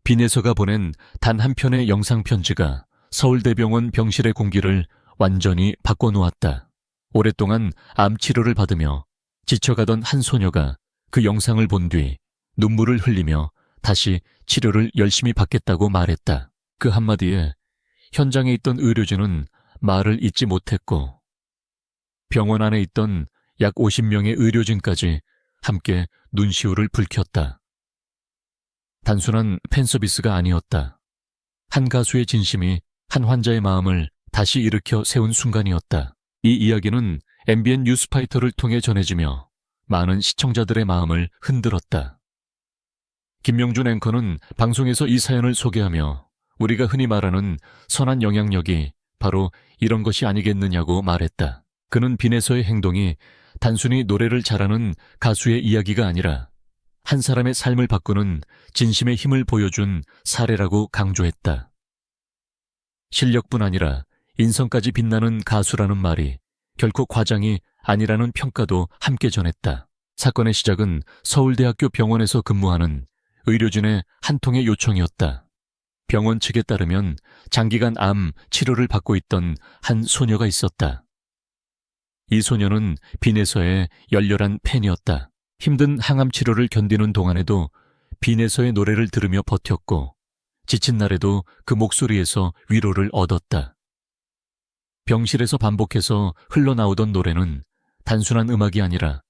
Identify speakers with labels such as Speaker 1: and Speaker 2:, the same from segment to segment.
Speaker 1: 빈에서가 보낸 단 한 편의 영상편지가 서울대병원 병실의 공기를 완전히 바꿔놓았다. 오랫동안 암 치료를 받으며 지쳐가던 한 소녀가 그 영상을 본 뒤 눈물을 흘리며 다시 치료를 열심히 받겠다고 말했다. 그 한마디에 현장에 있던 의료진은 말을 잇지 못했고 병원 안에 있던 약 50명의 의료진까지 함께 눈시울을 붉혔다. 단순한 팬서비스가 아니었다. 한 가수의 진심이 한 환자의 마음을 다시 일으켜 세운 순간이었다. 이 이야기는 MBN 뉴스파이터를 통해 전해지며 많은 시청자들의 마음을 흔들었다. 김명준 앵커는 방송에서 이 사연을 소개하며 우리가 흔히 말하는 선한 영향력이 바로 이런 것이 아니겠느냐고 말했다. 그는 빈에서의 행동이 단순히 노래를 잘하는 가수의 이야기가 아니라 한 사람의 삶을 바꾸는 진심의 힘을 보여준 사례라고 강조했다. 실력뿐 아니라 인성까지 빛나는 가수라는 말이 결코 과장이 아니라는 평가도 함께 전했다. 사건의 시작은 서울대학교 병원에서 근무하는 의료진의 한 통의 요청이었다. 병원 측에 따르면 장기간 암 치료를 받고 있던 한 소녀가 있었다. 이 소녀는 빈에서의 열렬한 팬이었다. 힘든 항암 치료를 견디는 동안에도 빈에서의 노래를 들으며 버텼고 지친 날에도 그 목소리에서 위로를 얻었다. 병실에서 반복해서 흘러나오던 노래는 단순한 음악이 아니라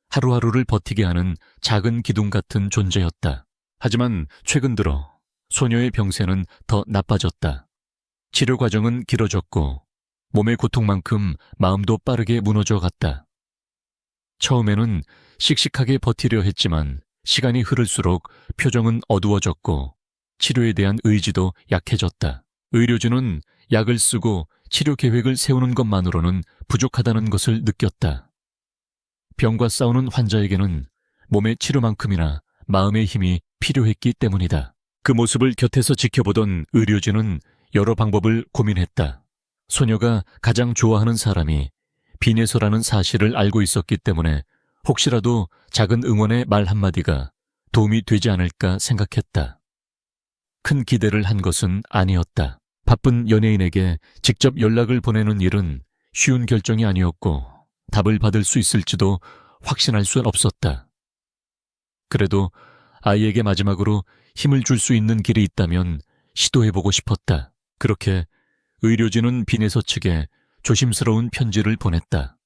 Speaker 1: 하루하루를 버티게 하는 작은 기둥 같은 존재였다. 하지만 최근 들어 소녀의 병세는 더 나빠졌다. 치료 과정은 길어졌고 몸의 고통만큼 마음도 빠르게 무너져 갔다. 처음에는 씩씩하게 버티려 했지만 시간이 흐를수록 표정은 어두워졌고 치료에 대한 의지도 약해졌다. 의료진은 약을 쓰고 치료 계획을 세우는 것만으로는 부족하다는 것을 느꼈다. 병과 싸우는 환자에게는 몸의 치료만큼이나 마음의 힘이 필요했기 때문이다. 그 모습을 곁에서 지켜보던 의료진은 여러 방법을 고민했다. 소녀가 가장 좋아하는 사람이 빈에서라는 사실을 알고 있었기 때문에 혹시라도 작은 응원의 말 한마디가 도움이 되지 않을까 생각했다. 큰 기대를 한 것은 아니었다. 바쁜 연예인에게 직접 연락을 보내는 일은 쉬운 결정이 아니었고 답을 받을 수 있을지도 확신할 수는 없었다. 그래도 아이에게 마지막으로 힘을 줄 수 있는 길이 있다면 시도해보고 싶었다. 그렇게 의료진은 빈에서 측에 조심스러운 편지를 보냈다.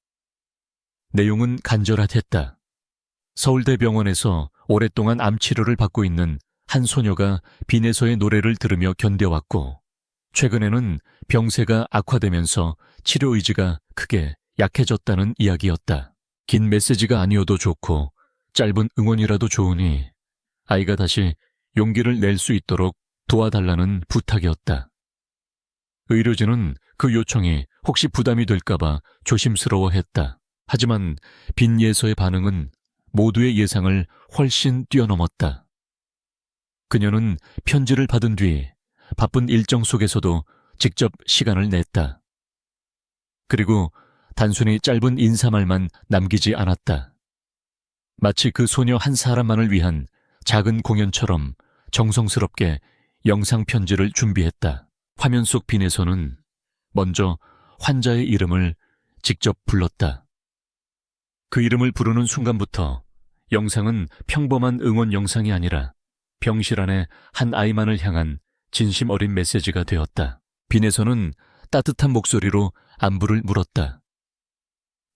Speaker 1: 내용은 간절했다. 서울대병원에서 오랫동안 암 치료를 받고 있는 한 소녀가 빈에서의 노래를 들으며 견뎌왔고 최근에는 병세가 악화되면서 치료 의지가 크게 약해졌다는 이야기였다. 긴 메시지가 아니어도 좋고 짧은 응원이라도 좋으니 아이가 다시 용기를 낼 수 있도록 도와달라는 부탁이었다. 의료진은 그 요청이 혹시 부담이 될까봐 조심스러워했다. 하지만 빈 예서의 반응은 모두의 예상을 훨씬 뛰어넘었다. 그녀는 편지를 받은 뒤 바쁜 일정 속에서도 직접 시간을 냈다. 그리고 단순히 짧은 인사말만 남기지 않았다. 마치 그 소녀 한 사람만을 위한 작은 공연처럼 정성스럽게 영상 편지를 준비했다. 화면 속 빈에서는 먼저 환자의 이름을 직접 불렀다. 그 이름을 부르는 순간부터 영상은 평범한 응원 영상이 아니라 병실 안의 한 아이만을 향한 진심 어린 메시지가 되었다. 빈에서는 따뜻한 목소리로 안부를 물었다.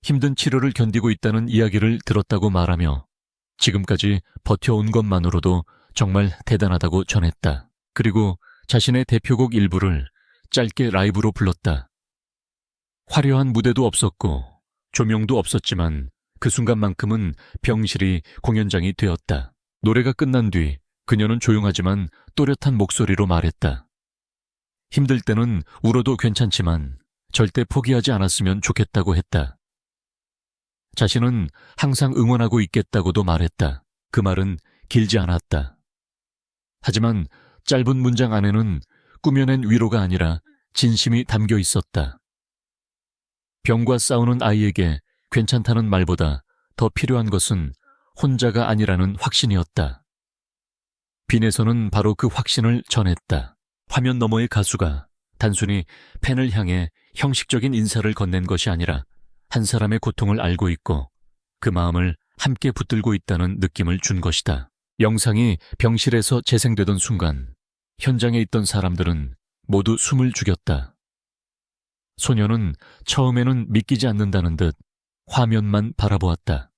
Speaker 1: 힘든 치료를 견디고 있다는 이야기를 들었다고 말하며 지금까지 버텨온 것만으로도 정말 대단하다고 전했다. 그리고 자신의 대표곡 일부를 짧게 라이브로 불렀다. 화려한 무대도 없었고 조명도 없었지만 그 순간만큼은 병실이 공연장이 되었다. 노래가 끝난 뒤 그녀는 조용하지만 또렷한 목소리로 말했다. 힘들 때는 울어도 괜찮지만 절대 포기하지 않았으면 좋겠다고 했다. 자신은 항상 응원하고 있겠다고도 말했다. 그 말은 길지 않았다. 하지만 짧은 문장 안에는 꾸며낸 위로가 아니라 진심이 담겨 있었다. 병과 싸우는 아이에게 괜찮다는 말보다 더 필요한 것은 혼자가 아니라는 확신이었다. 빈에서는 바로 그 확신을 전했다. 화면 너머의 가수가 단순히 팬을 향해 형식적인 인사를 건넨 것이 아니라 한 사람의 고통을 알고 있고 그 마음을 함께 붙들고 있다는 느낌을 준 것이다. 영상이 병실에서 재생되던 순간 현장에 있던 사람들은 모두 숨을 죽였다. 소녀는 처음에는 믿기지 않는다는 듯 화면만 바라보았다.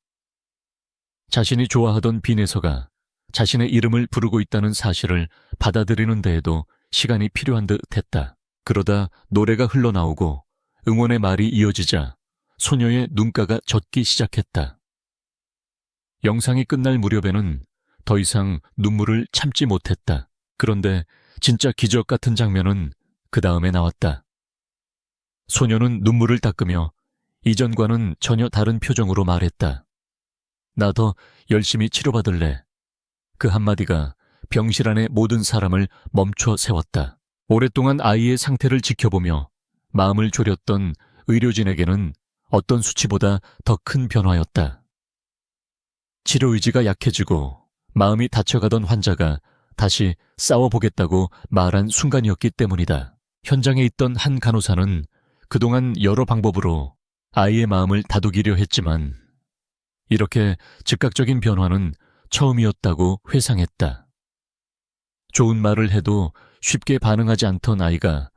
Speaker 1: 자신이 좋아하던 빈에서가 자신의 이름을 부르고 있다는 사실을 받아들이는 데에도 시간이 필요한 듯 했다. 그러다 노래가 흘러나오고 응원의 말이 이어지자 소녀의 눈가가 젖기 시작했다. 영상이 끝날 무렵에는 더 이상 눈물을 참지 못했다. 그런데 진짜 기적 같은 장면은 그 다음에 나왔다. 소녀는 눈물을 닦으며 이전과는 전혀 다른 표정으로 말했다. 나 더 열심히 치료받을래. 그 한마디가 병실 안의 모든 사람을 멈춰 세웠다. 오랫동안 아이의 상태를 지켜보며 마음을 졸였던 의료진에게는 어떤 수치보다 더 큰 변화였다. 치료 의지가 약해지고 마음이 다쳐가던 환자가 다시 싸워보겠다고 말한 순간이었기 때문이다. 현장에 있던 한 간호사는 그동안 여러 방법으로 아이의 마음을 다독이려 했지만 이렇게 즉각적인 변화는 처음이었다고 회상했다. 좋은 말을 해도 쉽게 반응하지 않던 아이가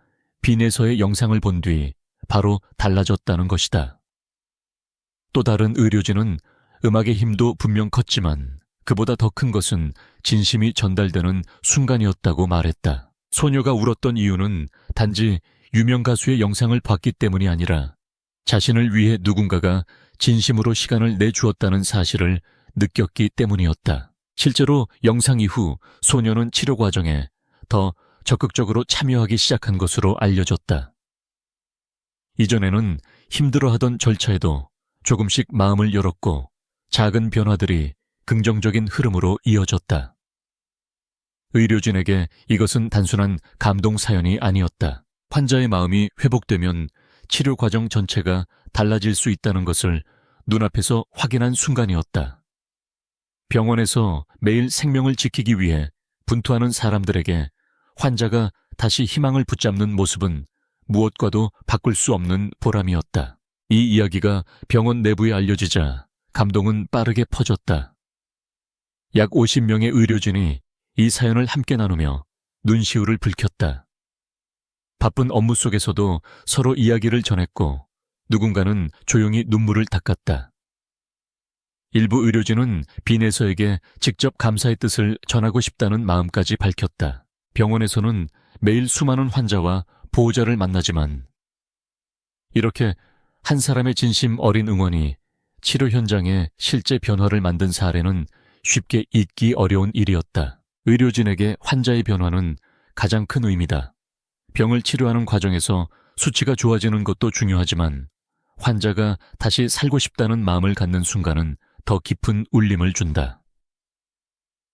Speaker 1: 빈에서의 영상을 본 뒤 바로 달라졌다는 것이다. 또 다른 의료진은 음악의 힘도 분명 컸지만 그보다 더 큰 것은 진심이 전달되는 순간이었다고 말했다. 소녀가 울었던 이유는 단지 유명 가수의 영상을 봤기 때문이 아니라 자신을 위해 누군가가 진심으로 시간을 내주었다는 사실을 느꼈기 때문이었다. 실제로 영상 이후 소녀는 치료 과정에 더 적극적으로 참여하기 시작한 것으로 알려졌다. 이전에는 힘들어하던 절차에도 조금씩 마음을 열었고 작은 변화들이 긍정적인 흐름으로 이어졌다. 의료진에게 이것은 단순한 감동 사연이 아니었다. 환자의 마음이 회복되면 치료 과정 전체가 달라질 수 있다는 것을 눈앞에서 확인한 순간이었다. 병원에서 매일 생명을 지키기 위해 분투하는 사람들에게 환자가 다시 희망을 붙잡는 모습은 무엇과도 바꿀 수 없는 보람이었다. 이 이야기가 병원 내부에 알려지자 감동은 빠르게 퍼졌다. 약 50명의 의료진이 이 사연을 함께 나누며 눈시울을 붉혔다. 바쁜 업무 속에서도 서로 이야기를 전했고 누군가는 조용히 눈물을 닦았다. 일부 의료진은 빈에서에게 직접 감사의 뜻을 전하고 싶다는 마음까지 밝혔다. 병원에서는 매일 수많은 환자와 보호자를 만나지만 이렇게 한 사람의 진심 어린 응원이 치료 현장에 실제 변화를 만든 사례는 쉽게 잊기 어려운 일이었다. 의료진에게 환자의 변화는 가장 큰 의미다. 병을 치료하는 과정에서 수치가 좋아지는 것도 중요하지만 환자가 다시 살고 싶다는 마음을 갖는 순간은 더 깊은 울림을 준다.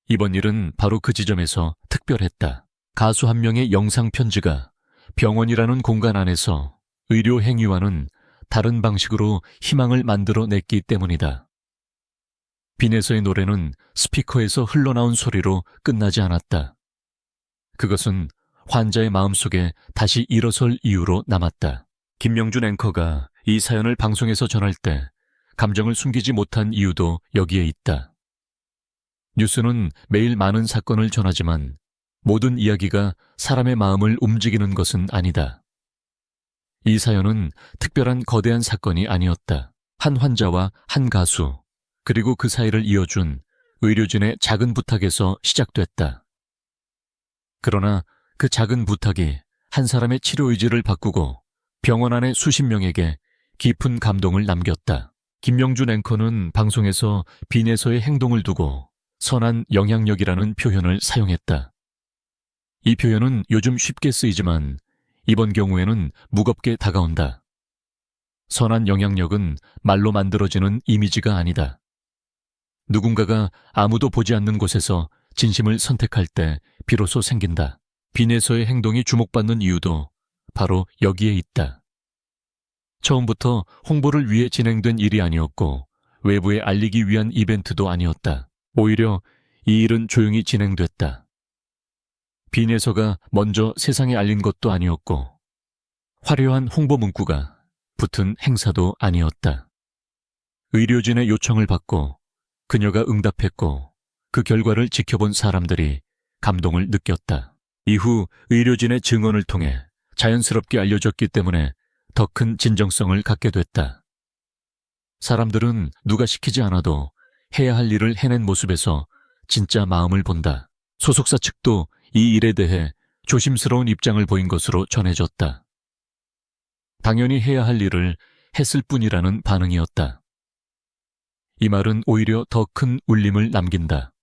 Speaker 1: 이번 일은 바로 그 지점에서 특별했다. 가수 한 명의 영상 편지가 병원이라는 공간 안에서 의료 행위와는 다른 방식으로 희망을 만들어냈기 때문이다. 빈에서의 노래는 스피커에서 흘러나온 소리로 끝나지 않았다. 그것은 환자의 마음속에 다시 일어설 이유로 남았다. 김명준 앵커가 이 사연을 방송에서 전할 때 감정을 숨기지 못한 이유도 여기에 있다. 뉴스는 매일 많은 사건을 전하지만 모든 이야기가 사람의 마음을 움직이는 것은 아니다. 이 사연은 특별한 거대한 사건이 아니었다. 한 환자와 한 가수, 그리고 그 사이를 이어준 의료진의 작은 부탁에서 시작됐다. 그러나 그 작은 부탁이 한 사람의 치료 의지를 바꾸고 병원 안의 수십 명에게 깊은 감동을 남겼다. 김명준 앵커는 방송에서 빈에서의 행동을 두고 선한 영향력이라는 표현을 사용했다. 이 표현은 요즘 쉽게 쓰이지만 이번 경우에는 무겁게 다가온다. 선한 영향력은 말로 만들어지는 이미지가 아니다. 누군가가 아무도 보지 않는 곳에서 진심을 선택할 때 비로소 생긴다. 빈에서의 행동이 주목받는 이유도 바로 여기에 있다. 처음부터 홍보를 위해 진행된 일이 아니었고 외부에 알리기 위한 이벤트도 아니었다. 오히려 이 일은 조용히 진행됐다. 빈예서가 먼저 세상에 알린 것도 아니었고 화려한 홍보 문구가 붙은 행사도 아니었다. 의료진의 요청을 받고 그녀가 응답했고 그 결과를 지켜본 사람들이 감동을 느꼈다. 이후 의료진의 증언을 통해 자연스럽게 알려졌기 때문에 더 큰 진정성을 갖게 됐다. 사람들은 누가 시키지 않아도 해야 할 일을 해낸 모습에서 진짜 마음을 본다. 소속사 측도 이 일에 대해 조심스러운 입장을 보인 것으로 전해졌다. 당연히 해야 할 일을 했을 뿐이라는 반응이었다. 이 말은 오히려 더 큰 울림을 남긴다.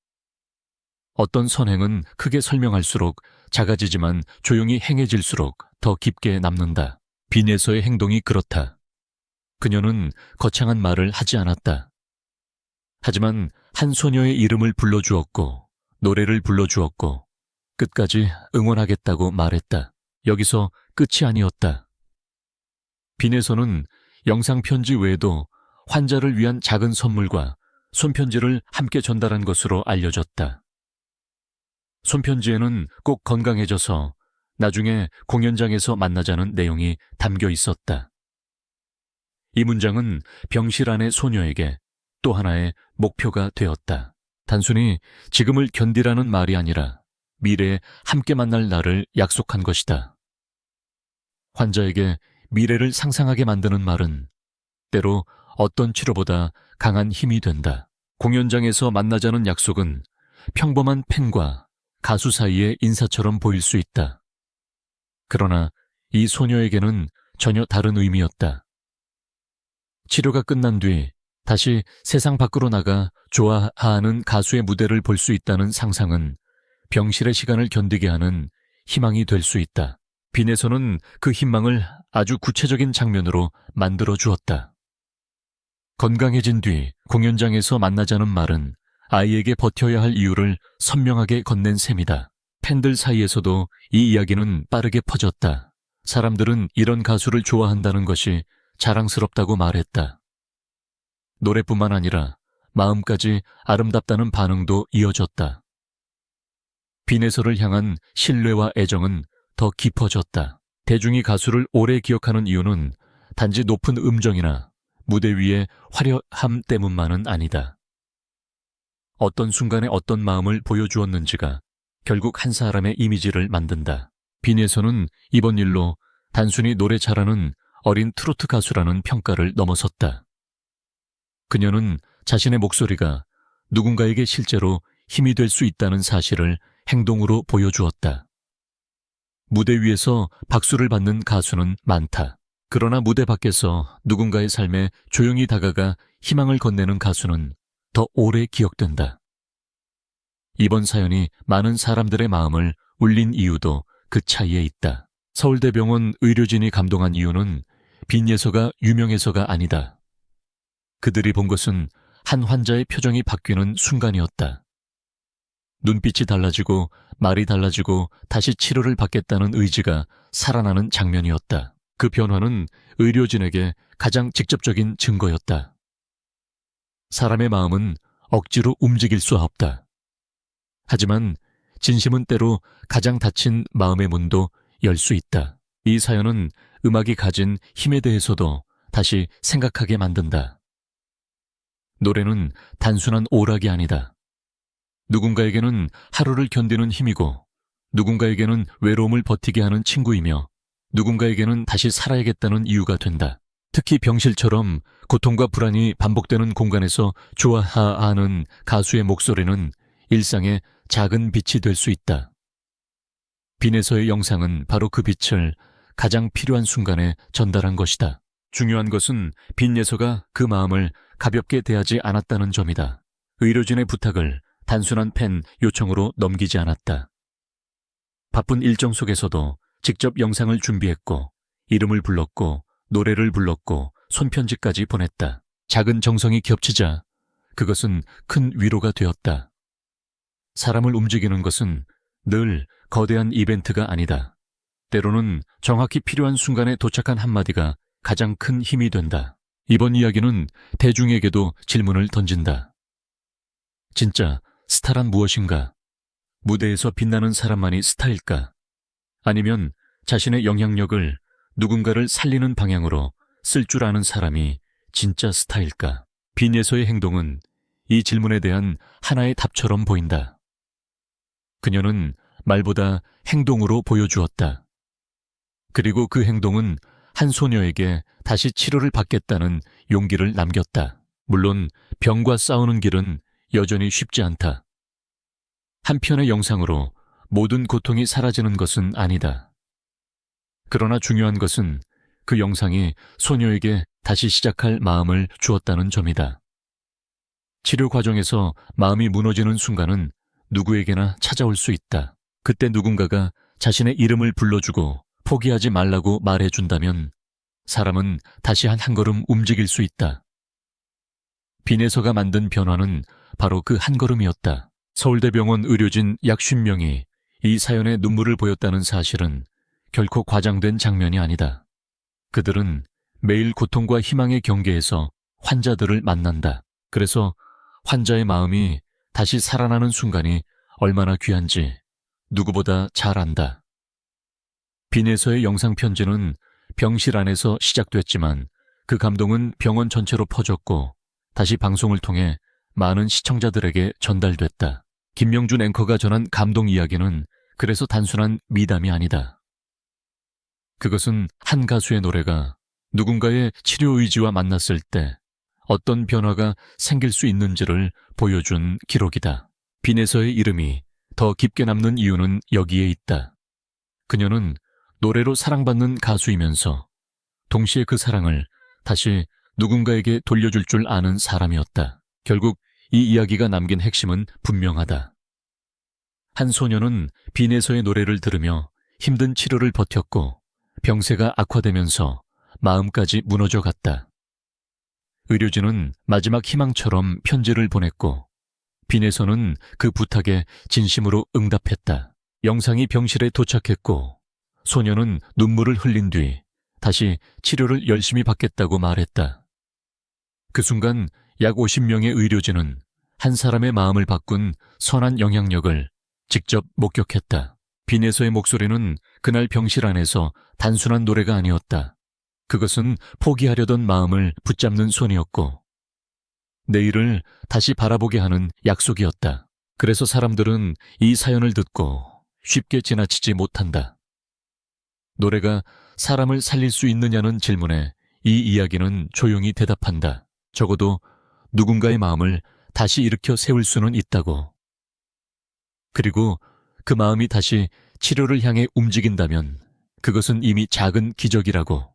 Speaker 1: 어떤 선행은 크게 설명할수록 작아지지만 조용히 행해질수록 더 깊게 남는다. 빈예서의 행동이 그렇다. 그녀는 거창한 말을 하지 않았다. 하지만 한 소녀의 이름을 불러주었고 노래를 불러주었고 끝까지 응원하겠다고 말했다. 여기서 끝이 아니었다. 빈예서는 영상편지 외에도 환자를 위한 작은 선물과 손편지를 함께 전달한 것으로 알려졌다. 손편지에는 꼭 건강해져서 나중에 공연장에서 만나자는 내용이 담겨 있었다. 이 문장은 병실 안의 소녀에게 또 하나의 목표가 되었다. 단순히 지금을 견디라는 말이 아니라 미래에 함께 만날 날을 약속한 것이다. 환자에게 미래를 상상하게 만드는 말은 때로 어떤 치료보다 강한 힘이 된다. 공연장에서 만나자는 약속은 평범한 팬과 가수 사이의 인사처럼 보일 수 있다. 그러나 이 소녀에게는 전혀 다른 의미였다. 치료가 끝난 뒤 다시 세상 밖으로 나가 좋아하는 가수의 무대를 볼 수 있다는 상상은 병실의 시간을 견디게 하는 희망이 될 수 있다. 빈에서는 그 희망을 아주 구체적인 장면으로 만들어 주었다. 건강해진 뒤 공연장에서 만나자는 말은 아이에게 버텨야 할 이유를 선명하게 건넨 셈이다. 팬들 사이에서도 이 이야기는 빠르게 퍼졌다. 사람들은 이런 가수를 좋아한다는 것이 자랑스럽다고 말했다. 노래뿐만 아니라 마음까지 아름답다는 반응도 이어졌다. 빈에서를 향한 신뢰와 애정은 더 깊어졌다. 대중이 가수를 오래 기억하는 이유는 단지 높은 음정이나 무대 위의 화려함 때문만은 아니다. 어떤 순간에 어떤 마음을 보여주었는지가 결국 한 사람의 이미지를 만든다. 빈에서는 이번 일로 단순히 노래 잘하는 어린 트로트 가수라는 평가를 넘어섰다. 그녀는 자신의 목소리가 누군가에게 실제로 힘이 될 수 있다는 사실을 행동으로 보여주었다. 무대 위에서 박수를 받는 가수는 많다. 그러나 무대 밖에서 누군가의 삶에 조용히 다가가 희망을 건네는 가수는 더 오래 기억된다. 이번 사연이 많은 사람들의 마음을 울린 이유도 그 차이에 있다. 서울대병원 의료진이 감동한 이유는 빈예서가 유명해서가 아니다. 그들이 본 것은 한 환자의 표정이 바뀌는 순간이었다. 눈빛이 달라지고 말이 달라지고 다시 치료를 받겠다는 의지가 살아나는 장면이었다. 그 변화는 의료진에게 가장 직접적인 증거였다. 사람의 마음은 억지로 움직일 수 없다. 하지만 진심은 때로 가장 닫힌 마음의 문도 열 수 있다. 이 사연은 음악이 가진 힘에 대해서도 다시 생각하게 만든다. 노래는 단순한 오락이 아니다. 누군가에게는 하루를 견디는 힘이고 누군가에게는 외로움을 버티게 하는 친구이며 누군가에게는 다시 살아야겠다는 이유가 된다. 특히 병실처럼 고통과 불안이 반복되는 공간에서 좋아하는 가수의 목소리는 일상의 작은 빛이 될 수 있다. 빈에서의 영상은 바로 그 빛을 가장 필요한 순간에 전달한 것이다. 중요한 것은 빈예서가 그 마음을 가볍게 대하지 않았다는 점이다. 의료진의 부탁을 단순한 팬 요청으로 넘기지 않았다. 바쁜 일정 속에서도 직접 영상을 준비했고 이름을 불렀고 노래를 불렀고 손편지까지 보냈다. 작은 정성이 겹치자 그것은 큰 위로가 되었다. 사람을 움직이는 것은 늘 거대한 이벤트가 아니다. 때로는 정확히 필요한 순간에 도착한 한마디가 가장 큰 힘이 된다. 이번 이야기는 대중에게도 질문을 던진다. 진짜 스타란 무엇인가? 무대에서 빛나는 사람만이 스타일까? 아니면 자신의 영향력을 누군가를 살리는 방향으로 쓸 줄 아는 사람이 진짜 스타일까? 빈예서의 행동은 이 질문에 대한 하나의 답처럼 보인다. 그녀는 말보다 행동으로 보여주었다. 그리고 그 행동은 한 소녀에게 다시 치료를 받겠다는 용기를 남겼다. 물론 병과 싸우는 길은 여전히 쉽지 않다. 한편의 영상으로 모든 고통이 사라지는 것은 아니다. 그러나 중요한 것은 그 영상이 소녀에게 다시 시작할 마음을 주었다는 점이다. 치료 과정에서 마음이 무너지는 순간은 누구에게나 찾아올 수 있다. 그때 누군가가 자신의 이름을 불러주고 포기하지 말라고 말해준다면 사람은 다시 한 걸음 움직일 수 있다. 빈에서가 만든 변화는 바로 그 한 걸음이었다. 서울대병원 의료진 약 50명이 이 사연에 눈물을 보였다는 사실은 결코 과장된 장면이 아니다. 그들은 매일 고통과 희망의 경계에서 환자들을 만난다. 그래서 환자의 마음이 다시 살아나는 순간이 얼마나 귀한지 누구보다 잘 안다. 빈에서의 영상 편지는 병실 안에서 시작됐지만 그 감동은 병원 전체로 퍼졌고 다시 방송을 통해 많은 시청자들에게 전달됐다. 김명준 앵커가 전한 감동 이야기는 그래서 단순한 미담이 아니다. 그것은 한 가수의 노래가 누군가의 치료 의지와 만났을 때 어떤 변화가 생길 수 있는지를 보여준 기록이다. 빈에서의 이름이 더 깊게 남는 이유는 여기에 있다. 그녀는 노래로 사랑받는 가수이면서 동시에 그 사랑을 다시 누군가에게 돌려줄 줄 아는 사람이었다. 결국 이 이야기가 남긴 핵심은 분명하다. 한 소녀는 빈에서의 노래를 들으며 힘든 치료를 버텼고 병세가 악화되면서 마음까지 무너져 갔다. 의료진은 마지막 희망처럼 편지를 보냈고 빈에서는 그 부탁에 진심으로 응답했다. 영상이 병실에 도착했고 소녀는 눈물을 흘린 뒤 다시 치료를 열심히 받겠다고 말했다. 그 순간 약 50명의 의료진은 한 사람의 마음을 바꾼 선한 영향력을 직접 목격했다. 빈에서의 목소리는 그날 병실 안에서 단순한 노래가 아니었다. 그것은 포기하려던 마음을 붙잡는 손이었고 내일을 다시 바라보게 하는 약속이었다. 그래서 사람들은 이 사연을 듣고 쉽게 지나치지 못한다. 노래가 사람을 살릴 수 있느냐는 질문에 이 이야기는 조용히 대답한다. 적어도 누군가의 마음을 다시 일으켜 세울 수는 있다고. 그리고 그 마음이 다시 치료를 향해 움직인다면 그것은 이미 작은 기적이라고.